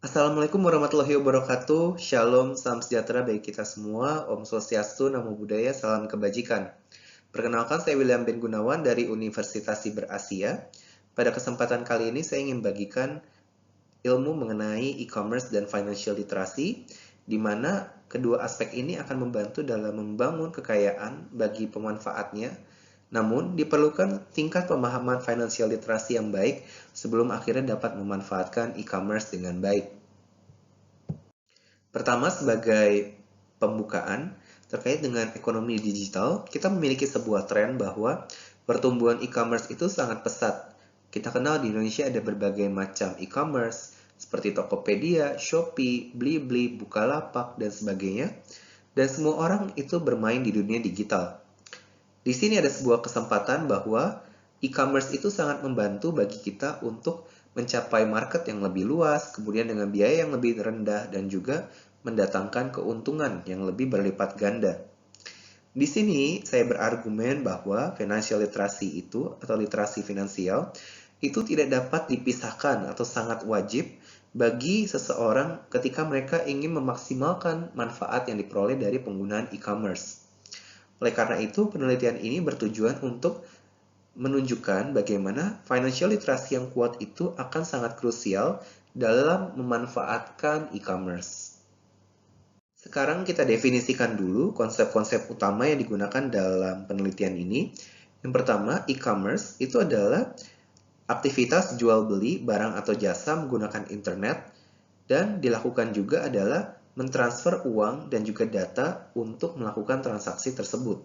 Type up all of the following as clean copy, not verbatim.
Assalamualaikum warahmatullahi wabarakatuh. Shalom, salam sejahtera bagi kita semua. Om Swastiastu, Namo Buddhaya, salam kebajikan. Perkenalkan, saya William Ben Gunawan dari Universitas Siber Asia. Pada kesempatan kali ini saya ingin bagikan ilmu mengenai e-commerce dan financial literacy, di mana kedua aspek ini akan membantu dalam membangun kekayaan bagi pemanfaatnya. Namun, diperlukan tingkat pemahaman financial literacy yang baik sebelum akhirnya dapat memanfaatkan e-commerce dengan baik. Pertama, sebagai pembukaan, terkait dengan ekonomi digital, kita memiliki sebuah tren bahwa pertumbuhan e-commerce itu sangat pesat. Kita kenal di Indonesia ada berbagai macam e-commerce, seperti Tokopedia, Shopee, Blibli, Bukalapak, dan sebagainya. Dan semua orang itu bermain di dunia digital. Di sini ada sebuah kesempatan bahwa e-commerce itu sangat membantu bagi kita untuk mencapai market yang lebih luas, kemudian dengan biaya yang lebih rendah, dan juga mendatangkan keuntungan yang lebih berlipat ganda. Di sini saya berargumen bahwa financial literacy itu, atau literasi finansial, itu tidak dapat dipisahkan atau sangat wajib bagi seseorang ketika mereka ingin memaksimalkan manfaat yang diperoleh dari penggunaan e-commerce. Oleh karena itu, penelitian ini bertujuan untuk menunjukkan bagaimana financial literacy yang kuat itu akan sangat krusial dalam memanfaatkan e-commerce. Sekarang kita definisikan dulu konsep-konsep utama yang digunakan dalam penelitian ini. Yang pertama, e-commerce itu adalah aktivitas jual beli barang atau jasa menggunakan internet, dan dilakukan juga adalah mentransfer uang dan juga data untuk melakukan transaksi tersebut.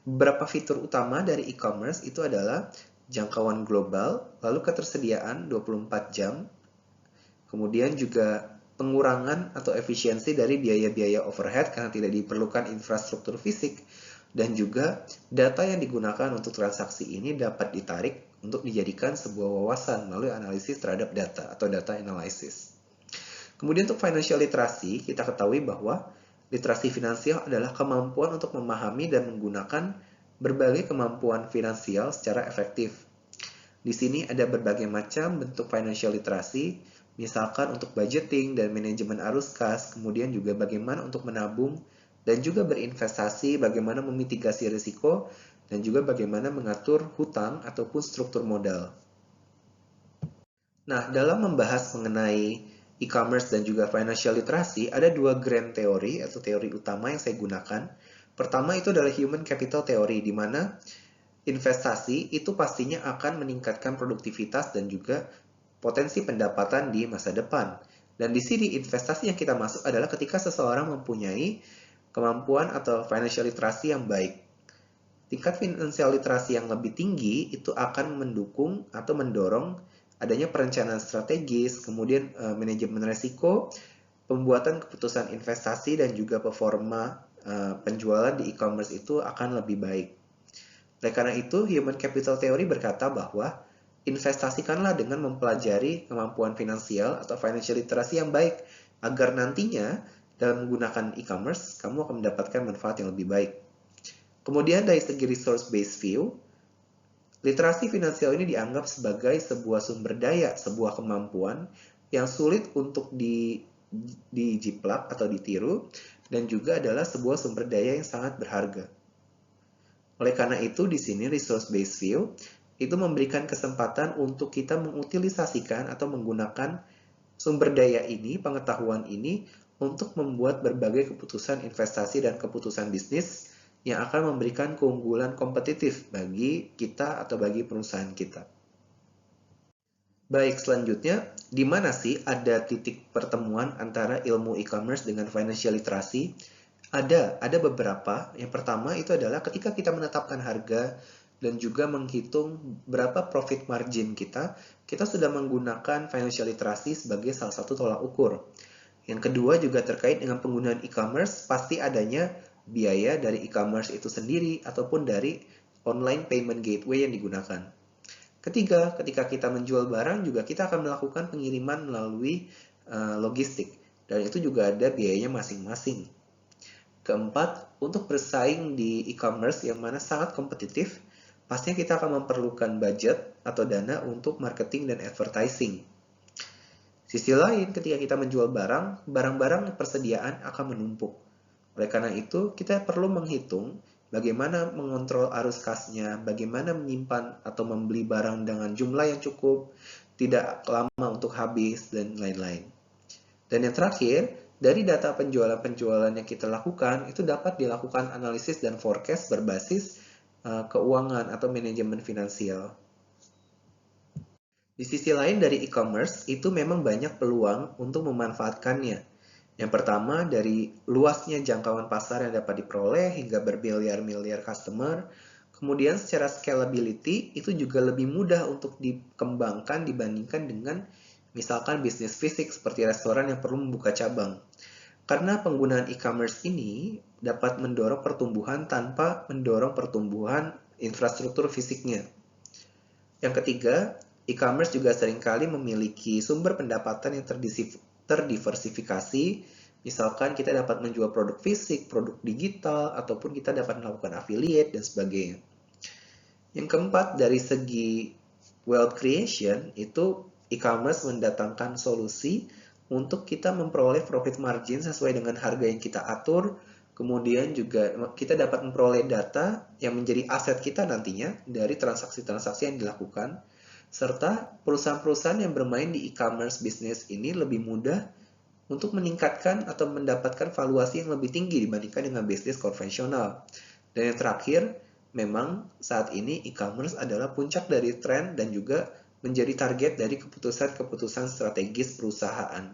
Beberapa fitur utama dari e-commerce itu adalah jangkauan global, lalu ketersediaan 24 jam, kemudian juga pengurangan atau efisiensi dari biaya-biaya overhead karena tidak diperlukan infrastruktur fisik, dan juga data yang digunakan untuk transaksi ini dapat ditarik untuk dijadikan sebuah wawasan melalui analisis terhadap data atau data analysis. Kemudian untuk financial literacy, kita ketahui bahwa literasi finansial adalah kemampuan untuk memahami dan menggunakan berbagai kemampuan finansial secara efektif. Di sini ada berbagai macam bentuk financial literacy, misalkan untuk budgeting dan manajemen arus kas, kemudian juga bagaimana untuk menabung dan juga berinvestasi, bagaimana memitigasi risiko, dan juga bagaimana mengatur hutang ataupun struktur modal. Nah, dalam membahas mengenai e-commerce dan juga financial literacy, ada dua grand teori atau teori utama yang saya gunakan. Pertama itu adalah human capital theory, di mana investasi itu pastinya akan meningkatkan produktivitas dan juga potensi pendapatan di masa depan. Dan di sini investasi yang kita masuk adalah ketika seseorang mempunyai kemampuan atau financial literacy yang baik. Tingkat financial literasi yang lebih tinggi itu akan mendukung atau mendorong adanya perencanaan strategis, kemudian manajemen resiko, pembuatan keputusan investasi, dan juga performa penjualan di e-commerce itu akan lebih baik. Oleh karena itu, Human Capital Theory berkata bahwa investasikanlah dengan mempelajari kemampuan finansial atau financial literacy yang baik, agar nantinya dalam menggunakan e-commerce, kamu akan mendapatkan manfaat yang lebih baik. Kemudian dari segi resource-based view, literasi finansial ini dianggap sebagai sebuah sumber daya, sebuah kemampuan yang sulit untuk dijiplak atau ditiru, dan juga adalah sebuah sumber daya yang sangat berharga. Oleh karena itu, di sini resource-based view itu memberikan kesempatan untuk kita mengutilisasikan atau menggunakan sumber daya ini, pengetahuan ini, untuk membuat berbagai keputusan investasi dan keputusan bisnis yang akan memberikan keunggulan kompetitif bagi kita atau bagi perusahaan kita. Baik, selanjutnya, di mana sih ada titik pertemuan antara ilmu e-commerce dengan financial literacy? Ada beberapa. Yang pertama itu adalah ketika kita menetapkan harga dan juga menghitung berapa profit margin kita sudah menggunakan financial literacy sebagai salah satu tolak ukur. Yang kedua juga terkait dengan penggunaan e-commerce, pasti adanya biaya dari e-commerce itu sendiri ataupun dari online payment gateway yang digunakan. Ketiga, ketika kita menjual barang juga kita akan melakukan pengiriman melalui logistik, dan itu juga ada biayanya masing-masing. Keempat, untuk bersaing di e-commerce yang mana sangat kompetitif, pastinya kita akan memerlukan budget atau dana untuk marketing dan advertising. Sisi lain, ketika kita menjual barang, barang-barang persediaan akan menumpuk. Oleh karena itu, kita perlu menghitung bagaimana mengontrol arus kasnya, bagaimana menyimpan atau membeli barang dengan jumlah yang cukup, tidak lama untuk habis, dan lain-lain. Dan yang terakhir, dari data penjualan-penjualan yang kita lakukan, itu dapat dilakukan analisis dan forecast berbasis keuangan atau manajemen finansial. Di sisi lain dari e-commerce, itu memang banyak peluang untuk memanfaatkannya. Yang pertama, dari luasnya jangkauan pasar yang dapat diperoleh hingga bermiliar-miliar customer. Kemudian secara scalability, itu juga lebih mudah untuk dikembangkan dibandingkan dengan misalkan bisnis fisik seperti restoran yang perlu membuka cabang. Karena penggunaan e-commerce ini dapat mendorong pertumbuhan tanpa mendorong pertumbuhan infrastruktur fisiknya. Yang ketiga, e-commerce juga seringkali memiliki sumber pendapatan yang terdiversifikasi. Misalkan kita dapat menjual produk fisik, produk digital, ataupun kita dapat melakukan affiliate dan sebagainya. Yang keempat, dari segi wealth creation, itu e-commerce mendatangkan solusi untuk kita memperoleh profit margin sesuai dengan harga yang kita atur. Kemudian juga kita dapat memperoleh data yang menjadi aset kita nantinya dari transaksi-transaksi yang dilakukan. Serta perusahaan-perusahaan yang bermain di e-commerce bisnis ini lebih mudah untuk meningkatkan atau mendapatkan valuasi yang lebih tinggi dibandingkan dengan bisnis konvensional. Dan yang terakhir, memang saat ini e-commerce adalah puncak dari tren dan juga menjadi target dari keputusan-keputusan strategis perusahaan.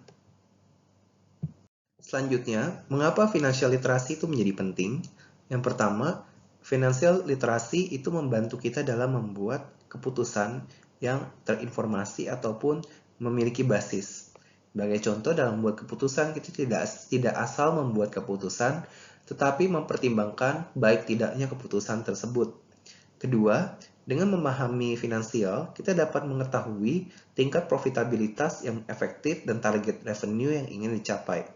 Selanjutnya, mengapa financial literasi itu menjadi penting? Yang pertama, financial literasi itu membantu kita dalam membuat keputusan yang terinformasi ataupun memiliki basis. Sebagai contoh, dalam membuat keputusan, kita tidak asal membuat keputusan, tetapi mempertimbangkan baik tidaknya keputusan tersebut. Kedua, dengan memahami finansial, kita dapat mengetahui tingkat profitabilitas yang efektif dan target revenue yang ingin dicapai.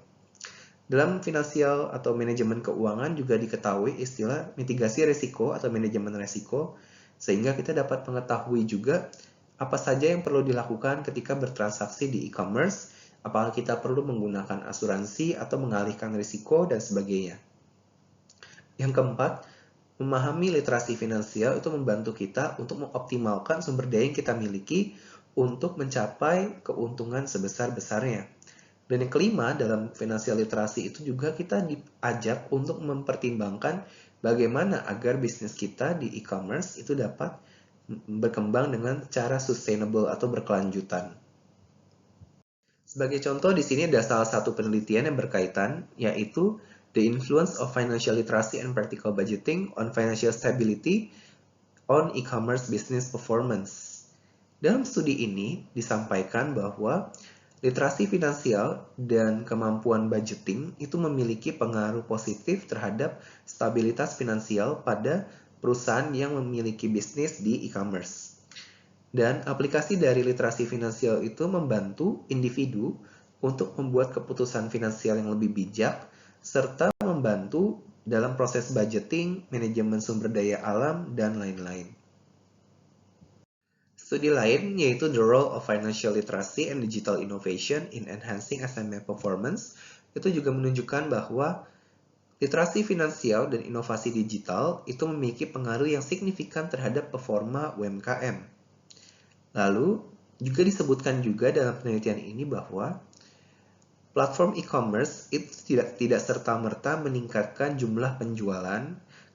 Dalam finansial atau manajemen keuangan juga diketahui istilah mitigasi risiko atau manajemen risiko, sehingga kita dapat mengetahui juga apa saja yang perlu dilakukan ketika bertransaksi di e-commerce, apakah kita perlu menggunakan asuransi atau mengalihkan risiko, dan sebagainya. Yang keempat, memahami literasi finansial itu membantu kita untuk mengoptimalkan sumber daya yang kita miliki untuk mencapai keuntungan sebesar-besarnya. Dan yang kelima, dalam financial literasi itu juga kita diajak untuk mempertimbangkan bagaimana agar bisnis kita di e-commerce itu dapat berkembang dengan cara sustainable atau berkelanjutan. Sebagai contoh, di sini ada salah satu penelitian yang berkaitan, yaitu The Influence of Financial Literacy and Practical Budgeting on Financial Stability on E-commerce Business Performance. Dalam studi ini disampaikan bahwa literasi finansial dan kemampuan budgeting itu memiliki pengaruh positif terhadap stabilitas finansial pada perusahaan yang memiliki bisnis di e-commerce. Dan aplikasi dari literasi finansial itu membantu individu untuk membuat keputusan finansial yang lebih bijak, serta membantu dalam proses budgeting, manajemen sumber daya alam, dan lain-lain. Studi lain yaitu The Role of Financial Literacy and Digital Innovation in Enhancing SME Performance itu juga menunjukkan bahwa literasi finansial dan inovasi digital itu memiliki pengaruh yang signifikan terhadap performa UMKM. Lalu, juga disebutkan juga dalam penelitian ini bahwa platform e-commerce itu tidak serta-merta meningkatkan jumlah penjualan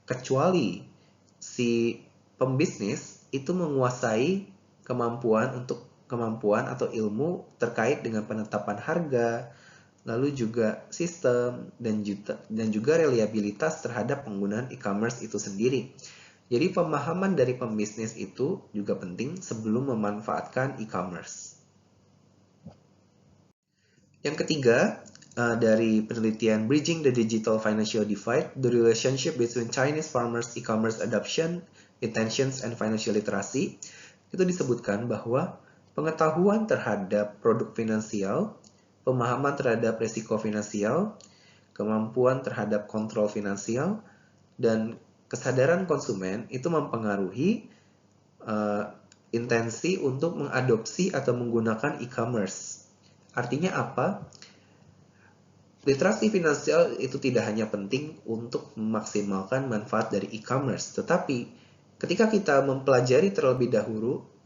kecuali si pembisnis itu menguasai kemampuan atau ilmu terkait dengan penetapan harga, lalu juga sistem dan juga reliabilitas terhadap penggunaan e-commerce itu sendiri. Jadi pemahaman dari pembisnis itu juga penting sebelum memanfaatkan e-commerce. Yang ketiga, dari penelitian Bridging the Digital Financial Divide, the relationship between Chinese farmers' e-commerce adoption, intentions, and financial literacy, itu disebutkan bahwa pengetahuan terhadap produk finansial, pemahaman terhadap risiko finansial, kemampuan terhadap kontrol finansial, dan kesadaran konsumen itu mempengaruhi intensi untuk mengadopsi atau menggunakan e-commerce. Artinya apa? Literasi finansial itu tidak hanya penting untuk memaksimalkan manfaat dari e-commerce, tetapi ketika kita mempelajari terlebih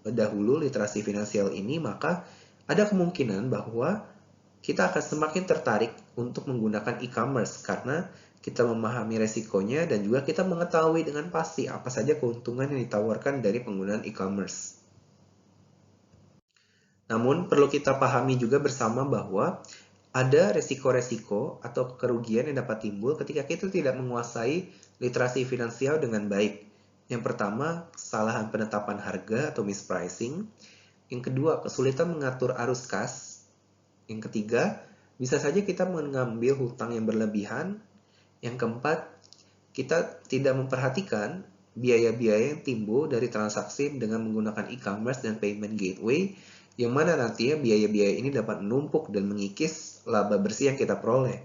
dahulu literasi finansial ini, maka ada kemungkinan bahwa kita akan semakin tertarik untuk menggunakan e-commerce karena kita memahami resikonya dan juga kita mengetahui dengan pasti apa saja keuntungan yang ditawarkan dari penggunaan e-commerce. Namun, perlu kita pahami juga bersama bahwa ada resiko-resiko atau kerugian yang dapat timbul ketika kita tidak menguasai literasi finansial dengan baik. Yang pertama, kesalahan penetapan harga atau mispricing. Yang kedua, kesulitan mengatur arus kas. Yang ketiga, bisa saja kita mengambil hutang yang berlebihan. Yang keempat, kita tidak memperhatikan biaya-biaya yang timbul dari transaksi dengan menggunakan e-commerce dan payment gateway, yang mana nantinya biaya-biaya ini dapat menumpuk dan mengikis laba bersih yang kita peroleh.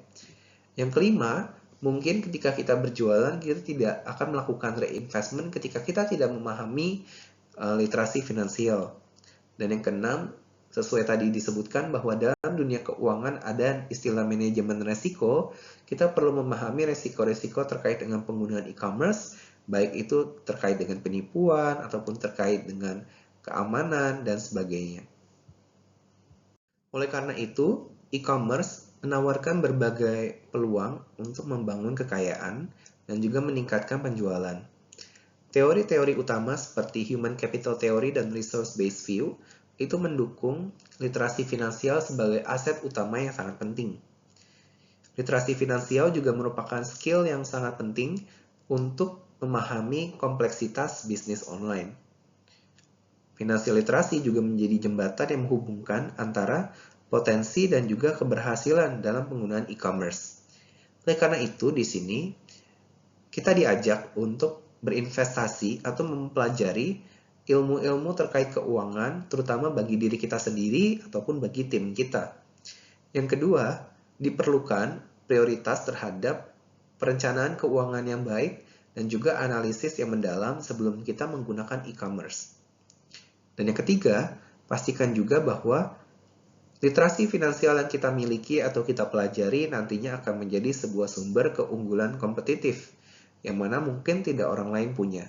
Yang kelima, mungkin ketika kita berjualan, kita tidak akan melakukan reinvestment ketika kita tidak memahami literasi finansial. Dan yang keenam, sesuai tadi disebutkan bahwa dalam dunia keuangan ada istilah manajemen resiko, kita perlu memahami resiko-resiko terkait dengan penggunaan e-commerce, baik itu terkait dengan penipuan ataupun terkait dengan keamanan dan sebagainya. Oleh karena itu, e-commerce menawarkan berbagai peluang untuk membangun kekayaan dan juga meningkatkan penjualan. Teori-teori utama seperti Human Capital Theory dan Resource-Based View itu mendukung literasi finansial sebagai aset utama yang sangat penting. Literasi finansial juga merupakan skill yang sangat penting untuk memahami kompleksitas bisnis online. Financial literasi juga menjadi jembatan yang menghubungkan antara potensi dan juga keberhasilan dalam penggunaan e-commerce. Oleh karena itu, di sini kita diajak untuk berinvestasi atau mempelajari ilmu-ilmu terkait keuangan, terutama bagi diri kita sendiri ataupun bagi tim kita. Yang kedua, diperlukan prioritas terhadap perencanaan keuangan yang baik dan juga analisis yang mendalam sebelum kita menggunakan e-commerce. Dan yang ketiga, pastikan juga bahwa literasi finansial yang kita miliki atau kita pelajari nantinya akan menjadi sebuah sumber keunggulan kompetitif, yang mana mungkin tidak orang lain punya.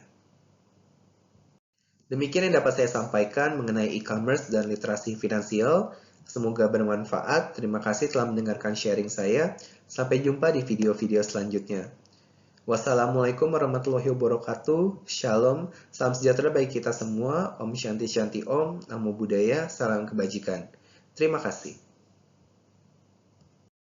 Demikian yang dapat saya sampaikan mengenai e-commerce dan literasi finansial. Semoga bermanfaat. Terima kasih telah mendengarkan sharing saya. Sampai jumpa di video-video selanjutnya. Wassalamualaikum warahmatullahi wabarakatuh. Shalom, salam sejahtera bagi kita semua. Om Shanti Shanti Om, Namo Buddhaya, salam kebajikan. Terima kasih.